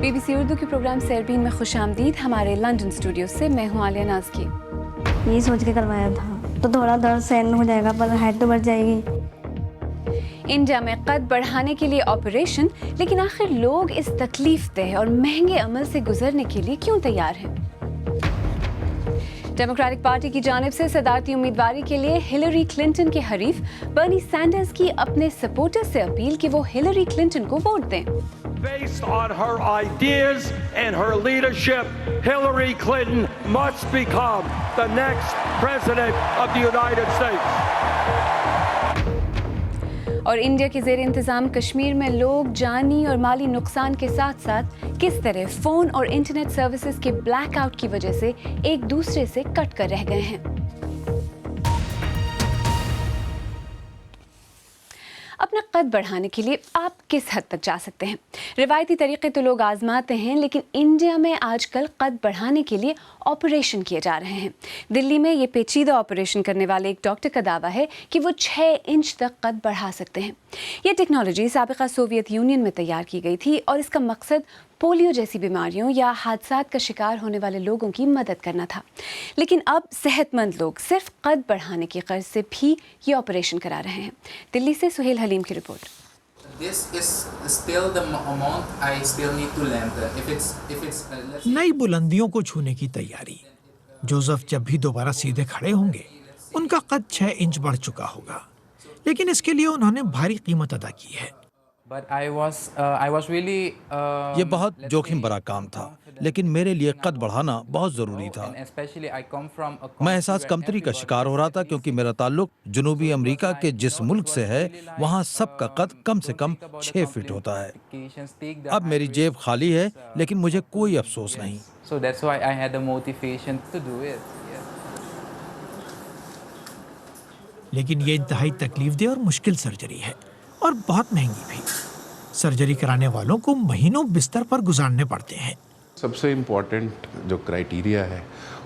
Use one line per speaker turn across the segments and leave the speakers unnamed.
BBC Urdu کے program سیربین میں خوش آمدید. ہمارے لندن اسٹوڈیو سے میں ہوں عالیہ نازکی.
یہ سوچ کے کروایا تھا تو تھوڑا درد سہن ہو جائے گا پر ہائٹ تو بڑھ جائے گی.
انڈیا میں قد بڑھانے کے لیے آپریشن، لیکن آخر لوگ اس تکلیف دہ اور مہنگے عمل سے گزرنے کے لیے کیوں تیار ہیں؟ ڈیموکریٹک پارٹی کی جانب سے صدارتی امیدواری کے لیے ہلری کلنٹن کے حریف برنی سینڈرز کی اپنے سپورٹر سے اپیل کہ وہ ہلری کلنٹن کو ووٹ دیں.
Based on her ideas and her leadership, Hillary Clinton must become the next president of the United States.
اور انڈیا کے زیر انتظام کشمیر میں لوگ جانی اور مالی نقصان کے ساتھ ساتھ کس طرح فون اور انٹرنیٹ سروسز کے بلیک آؤٹ کی وجہ سے ایک دوسرے سے کٹ کر رہ گئے ہیں. اپنا قد بڑھانے کے لیے آپ کس حد تک جا سکتے ہیں؟ روایتی طریقے تو لوگ آزماتے ہیں، لیکن انڈیا میں آج کل قد بڑھانے کے لیے آپریشن کیے جا رہے ہیں. دلی میں یہ پیچیدہ آپریشن کرنے والے ایک ڈاکٹر کا دعویٰ ہے کہ وہ 6 انچ تک قد بڑھا سکتے ہیں. یہ ٹیکنالوجی سابقہ سوویت یونین میں تیار کی گئی تھی اور اس کا مقصد پولیو جیسی بیماریوں یا حادثات کا شکار ہونے والے لوگوں کی مدد کرنا تھا. لیکن اب صحت مند لوگ صرف قد بڑھانے کی غرض سے بھی یہ آپریشن کرا رہے ہیں. دلی سے سہیل حلیم کی رپورٹ.
نئی بلندیوں کو چھونے کی تیاری. جوزف جب بھی دوبارہ سیدھے کھڑے ہوں گے ان کا قد 6 انچ بڑھ چکا ہوگا، لیکن اس کے لیے انہوں نے بھاری قیمت ادا کی ہے.
یہ بہت جوخم بھرا کام تھا، لیکن میرے لیے قد بڑھانا بہت ضروری تھا. میں احساس کمتری کا شکار ہو رہا تھا کیونکہ میرا تعلق جنوبی امریکہ کے جس ملک سے ہے وہاں سب کا قد کم سے کم 6 فٹ ہوتا ہے. اب میری جیب خالی ہے لیکن مجھے کوئی افسوس نہیں.
لیکن یہ انتہائی تکلیف دہ اور مشکل سرجری ہے اور بہت مہنگی بھی. سرجری کرانے والوں کو مہینوں بستر پر گزارنے پڑتے ہیں.
سب سے امپورٹنٹ جو کرائیٹیریا ہے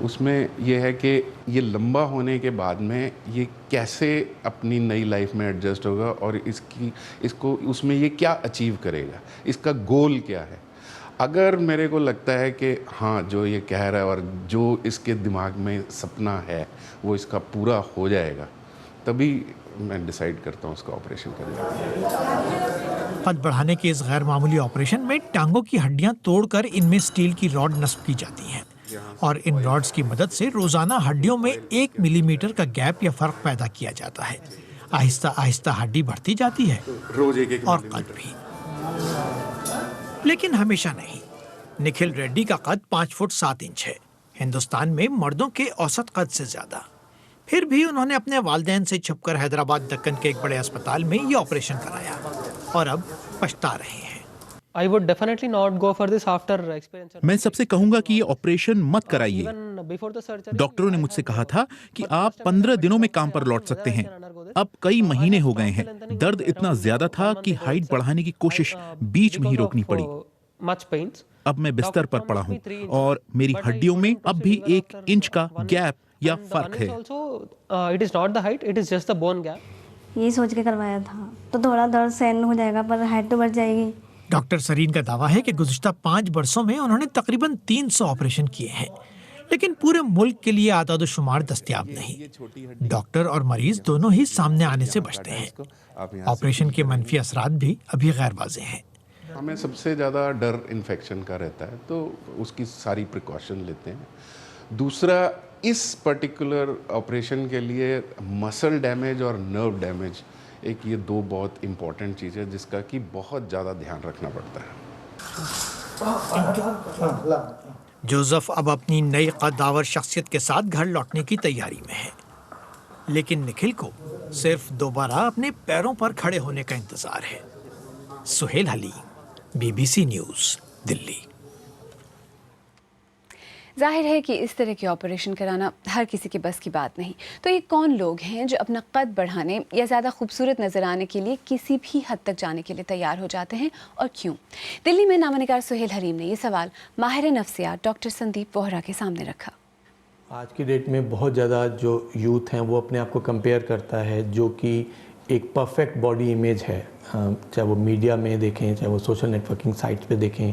اس میں یہ ہے کہ یہ لمبا ہونے کے بعد میں یہ کیسے اپنی نئی لائف میں ایڈجسٹ ہوگا اور اس میں یہ کیا اچیو کرے گا، اس کا گول کیا ہے. اگر میرے کو لگتا ہے کہ ہاں جو یہ کہہ رہا ہے اور جو اس کے دماغ میں سپنا ہے وہ اس کا پورا ہو جائے گا، تبھی میں ڈیسائیڈ کرتا ہوں اس کا آپریشن کرنے کا.
قد بڑھانے کے اس غیر معمولی آپریشن میں ٹانگوں کی ہڈیاں توڑ کر ان میں سٹیل کی راڈ نصب کی جاتی ہیں اور ان راڈز کی مدد سے روزانہ ہڈیوں میں 1 ملی میٹر کا گیپ یا فرق پیدا کیا جاتا ہے. آہستہ آہستہ ہڈی بڑھتی جاتی ہے اور قد بھی. لیکن ہمیشہ نہیں. نکھل ریڈی کا قد 5 فٹ 7 انچ ہے، ہندوستان میں مردوں کے اوسط قد سے زیادہ. پھر بھی انہوں نے اپنے والدین سے چھپ کر حیدرآباد دکن کے ایک بڑے اسپتال میں یہ آپریشن کرایا اور اب پچھتا رہے ہیں.
میں سب سے کہوں گا کہ یہ آپریشن مت کرائیے. ڈاکٹروں نے مجھ سے کہا تھا کہ آپ 15 دنوں میں کام پر لوٹ سکتے ہیں. اب کئی مہینے ہو گئے ہیں. درد اتنا زیادہ تھا کہ ہائٹ بڑھانے کی کوشش بیچ میں ہی روکنی پڑی. اب میں بستر پر پڑا ہوں اور میری ہڈیوں میں اب بھی 1 انچ کا گیپ یا فرق ہے.
یہ سوچ کے کروایا تھا تو تھوڑا درد سہن ہو جائے گا پر ہائٹ تو بڑھ جائے گی.
ڈاکٹر سرین کا دعویٰ ہے کہ گزشتہ 5 برسوں میں انہوں نے تقریباً 300 آپریشن کیے ہیں، لیکن پورے ملک کے لیے اعداد و شمار دستیاب نہیں. ڈاکٹر اور مریض دونوں ہی سامنے آنے سے بچتے ہیں. آپریشن کے منفی اثرات بھی ابھی غیر واضح ہیں.
ہمیں سب سے زیادہ ڈر انفیکشن کا رہتا ہے تو اس کی ساری پریکاشن لیتے ہیں. دوسرا، اس پرٹیکولر آپریشن کے لیے مسل ڈیمیج اور نرو ڈیمیج ایک یہ 2 بہت امپورٹنٹ چیز ہے جس کا کہ بہت زیادہ دھیان رکھنا پڑتا ہے.
جوزف اب اپنی نئی قدآور شخصیت کے ساتھ گھر لوٹنے کی تیاری میں ہے، لیکن نکھل کو صرف دوبارہ اپنے پیروں پر کھڑے ہونے کا انتظار ہے. سہیل حلیم، BBC نیوز، دلی.
ظاہر ہے کہ اس طرح کی آپریشن کرانا ہر کسی کے بس کی بات نہیں. تو یہ کون لوگ ہیں جو اپنا قد بڑھانے یا زیادہ خوبصورت نظر آنے کے لیے کسی بھی حد تک جانے کے لیے تیار ہو جاتے ہیں اور کیوں؟ دلی میں نامہ نگار سہیل حریم نے یہ سوال ماہر نفسیات ڈاکٹر سندیپ ووہرا کے سامنے رکھا.
آج کی ڈیٹ میں بہت زیادہ جو یوتھ ہیں وہ اپنے آپ کو کمپیئر کرتا ہے جو کہ ایک پرفیکٹ باڈی امیج ہے، چاہے وہ میڈیا میں دیکھیں، چاہے وہ سوشل نیٹ ورکنگ سائٹس پہ دیکھیں،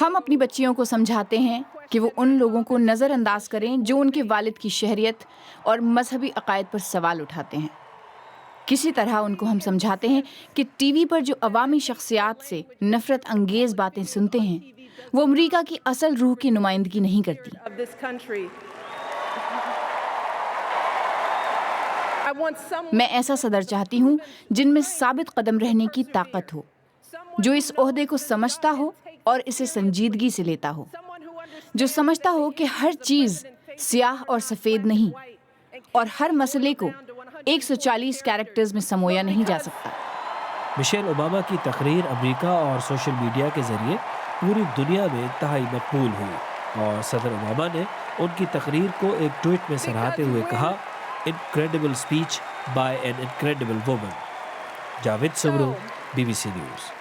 ہم اپنی بچیوں کو سمجھاتے ہیں کہ وہ ان لوگوں کو نظر انداز کریں جو ان کے والد کی شہریت اور مذہبی عقائد پر سوال اٹھاتے ہیں. کسی طرح ان کو ہم سمجھاتے ہیں کہ ٹی وی پر جو عوامی شخصیات سے نفرت انگیز باتیں سنتے ہیں وہ امریکہ کی اصل روح کی نمائندگی نہیں کرتی. میں ایسا صدر چاہتی ہوں جن میں ثابت قدم رہنے کی طاقت ہو, جو اس عہدے کو سمجھتا ہو اور اسے سنجیدگی سے لیتا ہو, جو سمجھتا ہو کہ ہر چیز سیاہ اور سفید نہیں اور ہر مسئلے کو 140 کیریکٹرز میں سمویا نہیں جا سکتا.
مشیل اوباما کی تقریر امریکہ اور سوشل میڈیا کے ذریعے پوری دنیا میں انتہائی مقبول ہوئی اور صدر اوباما نے ان کی تقریر کو ایک ٹویٹ میں سراہتے ہوئے کہا, incredible speech by an incredible woman. Javed Sabro, BBC news.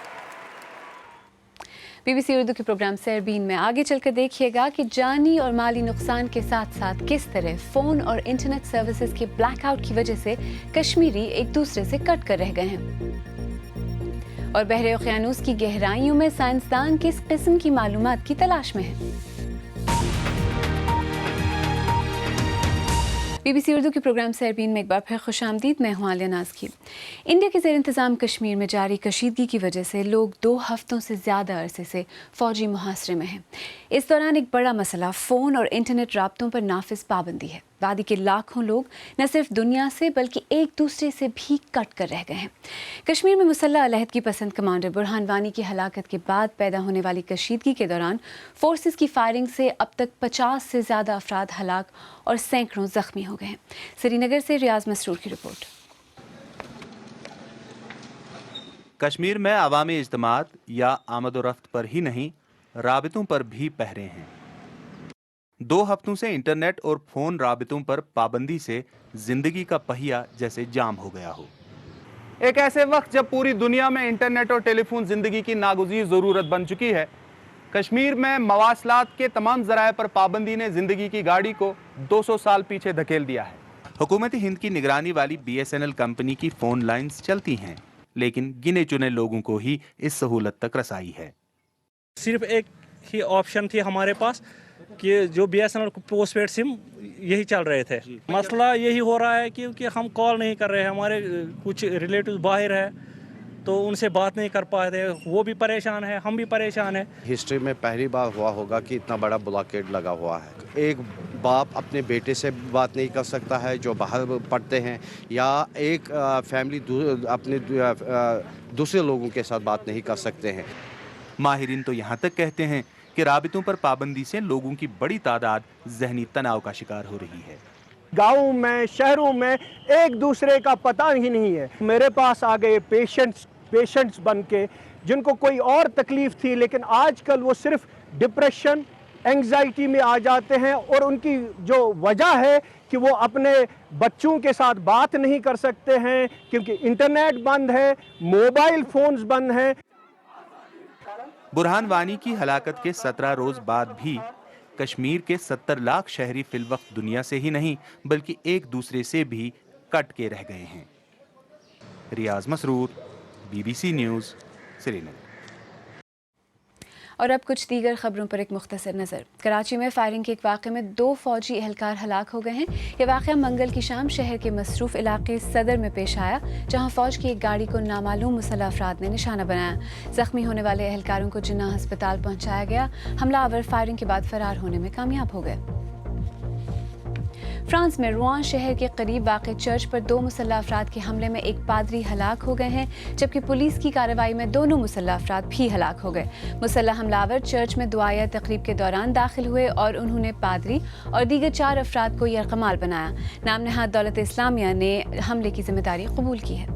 BBC Urdu کے پروگرام سیربین میں آگے چل کر دیکھیے گا کہ جانی اور مالی نقصان کے ساتھ ساتھ کس طرح فون اور انٹرنیٹ سروسز کے بلیک آؤٹ کی وجہ سے کشمیری ایک دوسرے سے کٹ کر رہ گئے ہیں. اور بحر اوقیانوس کی گہرائیوں میں سائنسدان کس قسم کی معلومات کی تلاش میں ہیں. BBC اردو کے پروگرام سیربین میں ایک بار پھر خوش آمدید. میں ہوں عالیہ نازکی. انڈیا کے زیر انتظام کشمیر میں جاری کشیدگی کی وجہ سے لوگ 2 ہفتوں سے زیادہ عرصے سے فوجی محاصرے میں ہیں. اس دوران ایک بڑا مسئلہ فون اور انٹرنیٹ رابطوں پر نافذ پابندی ہے. وادی کے لاکھوں لوگ نہ صرف دنیا سے بلکہ ایک دوسرے سے بھی کٹ کر رہ گئے ہیں. کشمیر میں مسلح علیحدگی پسند کمانڈر برہان وانی کی ہلاکت کے بعد پیدا ہونے والی کشیدگی کے دوران فورسز کی فائرنگ سے اب تک 50 سے زیادہ افراد ہلاک اور سینکڑوں زخمی ہو گئے ہیں. سری نگر سے ریاض مسرور کی رپورٹ.
کشمیر میں عوامی اجتماعات یا آمد و رفت پر ہی نہیں, رابطوں پر بھی پہرے ہیں. 2 ہفتوں سے انٹرنیٹ اور فون رابطوں پر پابندی سے زندگی کا پہیہ جیسے جام ہو گیا ہو. ایک ایسے وقت جب پوری دنیا میں انٹرنیٹ اور ٹیلی فون زندگی کی ناگزیر ضرورت بن چکی ہے, کشمیر میں مواصلات کے تمام ذرائع پر پابندی نے زندگی کی گاڑی کو 200 سال پیچھے دھکیل دیا ہے. حکومت ہند کی نگرانی والی BSNL کمپنی کی فون لائنز چلتی ہیں, لیکن گنے چنے لوگوں کو ہی اس سہولت تک رسائی ہے.
صرف ایک ہی آپشن تھی ہمارے پاس کہ جو BSNL پوسٹ پیڈ سم یہی چل رہے تھے. مسئلہ یہی ہو رہا ہے کیونکہ ہم کال نہیں کر رہے ہیں, ہمارے کچھ ریلیٹیوز باہر ہیں تو ان سے بات نہیں کر پاتے, وہ بھی پریشان ہے, ہم بھی پریشان ہیں.
ہسٹری میں پہلی بار ہوا ہوگا کہ اتنا بڑا بلاکیڈ لگا ہوا ہے. ایک باپ اپنے بیٹے سے بات نہیں کر سکتا ہے جو باہر پڑھتے ہیں, یا ایک فیملی اپنے دوسرے لوگوں کے ساتھ بات نہیں کر سکتے ہیں.
ماہرین تو یہاں تک کہتے ہیں کہ رابطوں پر پابندی سے لوگوں کی بڑی تعداد ذہنی تناؤ کا شکار ہو رہی ہے.
گاؤں میں, شہروں میں ایک دوسرے کا پتہ ہی نہیں ہے. میرے پاس آ گئے پیشنٹس بن کے جن کو کوئی اور تکلیف تھی, لیکن آج کل وہ صرف ڈپریشن, اینگزائٹی میں آ جاتے ہیں, اور ان کی جو وجہ ہے کہ وہ اپنے بچوں کے ساتھ بات نہیں کر سکتے ہیں کیونکہ انٹرنیٹ بند ہے, موبائل فونز بند ہیں.
برہان وانی کی ہلاکت کے 17 روز بعد بھی کشمیر کے 70 لاکھ شہری فی الوقت دنیا سے ہی نہیں بلکہ ایک دوسرے سے بھی کٹ کے رہ گئے ہیں. ریاض مسرور, BBC نیوز, سری نگر.
اور اب کچھ دیگر خبروں پر ایک مختصر نظر. کراچی میں فائرنگ کے ایک واقعے میں 2 فوجی اہلکار ہلاک ہو گئے ہیں. یہ واقعہ منگل کی شام شہر کے مصروف علاقے صدر میں پیش آیا, جہاں فوج کی ایک گاڑی کو نامعلوم مسلح افراد نے نشانہ بنایا. زخمی ہونے والے اہلکاروں کو جناح ہسپتال پہنچایا گیا. حملہ آور فائرنگ کے بعد فرار ہونے میں کامیاب ہو گئے. فرانس میں روان شہر کے قریب واقع چرچ پر 2 مسلح افراد کے حملے میں ایک پادری ہلاک ہو گئے ہیں, جبکہ پولیس کی کارروائی میں دونوں مسلح افراد بھی ہلاک ہو گئے. مسلح حملہ آور چرچ میں دعائیہ تقریب کے دوران داخل ہوئے اور انہوں نے پادری اور دیگر 4 افراد کو یرغمال بنایا. نام نہاد دولت اسلامیہ نے حملے کی ذمہ داری قبول کی ہے.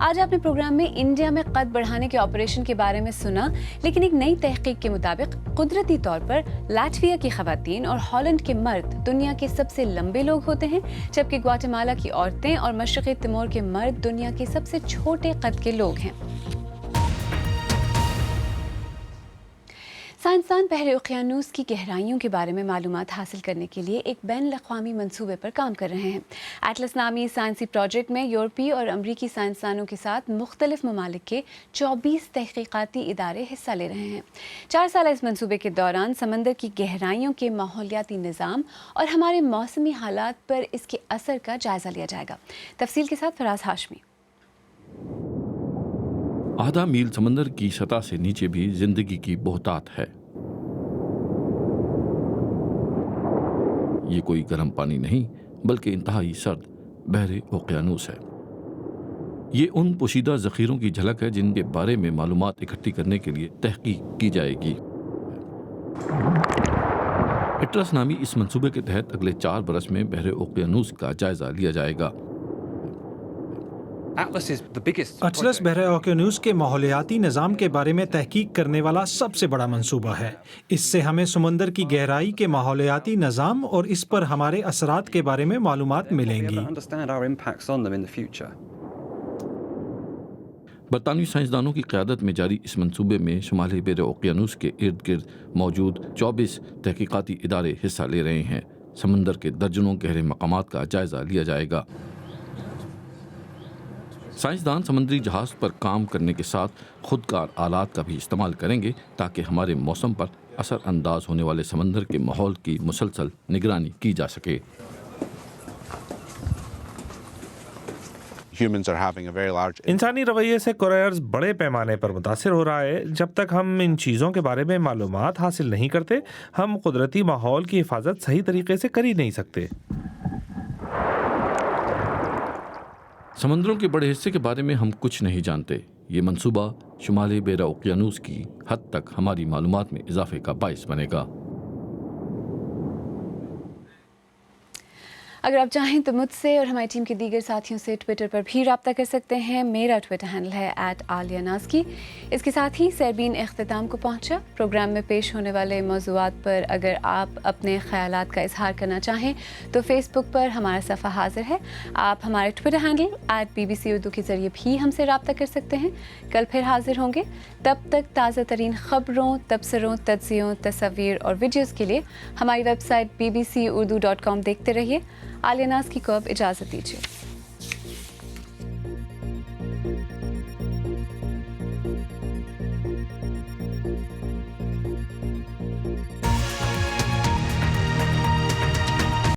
آج آپ نے پروگرام میں انڈیا میں قد بڑھانے کے آپریشن کے بارے میں سنا, لیکن ایک نئی تحقیق کے مطابق قدرتی طور پر لاٹویا کی خواتین اور ہالینڈ کے مرد دنیا کے سب سے لمبے لوگ ہوتے ہیں, جبکہ گواٹیمالا کی عورتیں اور مشرقی تیمور کے مرد دنیا کے سب سے چھوٹے قد کے لوگ ہیں. سائنسدان بحر اوقیانوس کی گہرائیوں کے بارے میں معلومات حاصل کرنے کے لیے ایک بین الاقوامی منصوبے پر کام کر رہے ہیں. ایٹلس نامی سائنسی پروجیکٹ میں یورپی اور امریکی سائنسدانوں کے ساتھ مختلف ممالک کے 24 تحقیقاتی ادارے حصہ لے رہے ہیں. 4 سالہ اس منصوبے کے دوران سمندر کی گہرائیوں کے ماحولیاتی نظام اور ہمارے موسمی حالات پر اس کے اثر کا جائزہ لیا جائے گا. تفصیل کے ساتھ فراز ہاشمی.
آدھا میل سمندر کی سطح سے نیچے بھی زندگی کی بہتات ہے. یہ کوئی گرم پانی نہیں بلکہ انتہائی سرد بحر اوقیانوس ہے. یہ ان پوشیدہ ذخیروں کی جھلک ہے جن کے بارے میں معلومات اکٹھی کرنے کے لیے تحقیق کی جائے گی. ایٹلس نامی اس منصوبے کے تحت اگلے 4 برس میں بحر اوقیانوس کا جائزہ لیا جائے گا.
اٹلس بحر اوقیانوس کے ماحولیاتی نظام کے بارے میں تحقیق کرنے والا سب سے بڑا منصوبہ ہے. اس سے ہمیں سمندر کی گہرائی کے ماحولیاتی نظام اور اس پر ہمارے اثرات کے بارے میں معلومات ملیں گی.
برطانوی سائنسدانوں کی قیادت میں جاری اس منصوبے میں شمالی بحر اوقیانوس کے ارد گرد موجود 24 تحقیقاتی ادارے حصہ لے رہے ہیں. سمندر کے درجنوں گہرے مقامات کا جائزہ لیا جائے گا. سائنسدان سمندری جہاز پر کام کرنے کے ساتھ خودکار آلات کا بھی استعمال کریں گے تاکہ ہمارے موسم پر اثر انداز ہونے والے سمندر کے ماحول کی مسلسل نگرانی کی جا سکے.
انسانی رویے سے کورل ریف بڑے پیمانے پر متاثر ہو رہا ہے. جب تک ہم ان چیزوں کے بارے میں معلومات حاصل نہیں کرتے ہم قدرتی ماحول کی حفاظت صحیح طریقے سے کر ہی نہیں سکتے.
سمندروں کے بڑے حصے کے بارے میں ہم کچھ نہیں جانتے. یہ منصوبہ شمالی بحر اوقیانوس کی حد تک ہماری معلومات میں اضافے کا باعث بنے گا.
اگر آپ چاہیں تو مجھ سے اور ہماری ٹیم کے دیگر ساتھیوں سے ٹویٹر پر بھی رابطہ کر سکتے ہیں. میرا ٹویٹر ہینڈل ہے @عالیہ. اس کے ساتھ ہی سیربین اختتام کو پہنچا. پروگرام میں پیش ہونے والے موضوعات پر اگر آپ اپنے خیالات کا اظہار کرنا چاہیں تو فیس بک پر ہمارا صفحہ حاضر ہے. آپ ہمارے ٹویٹر ہینڈل @BBC اردو کے ذریعے بھی ہم سے رابطہ کر سکتے ہیں. کل پھر حاضر ہوں گے. تب تک تازہ ترین خبروں، تبصروں، تجزیوں، تصاویر اور ویڈیوز کے لیے ہماری ویب سائٹ bbcurdu.com دیکھتے رہیے. عالیہ ناز کی کو اب اجازت دیجیے.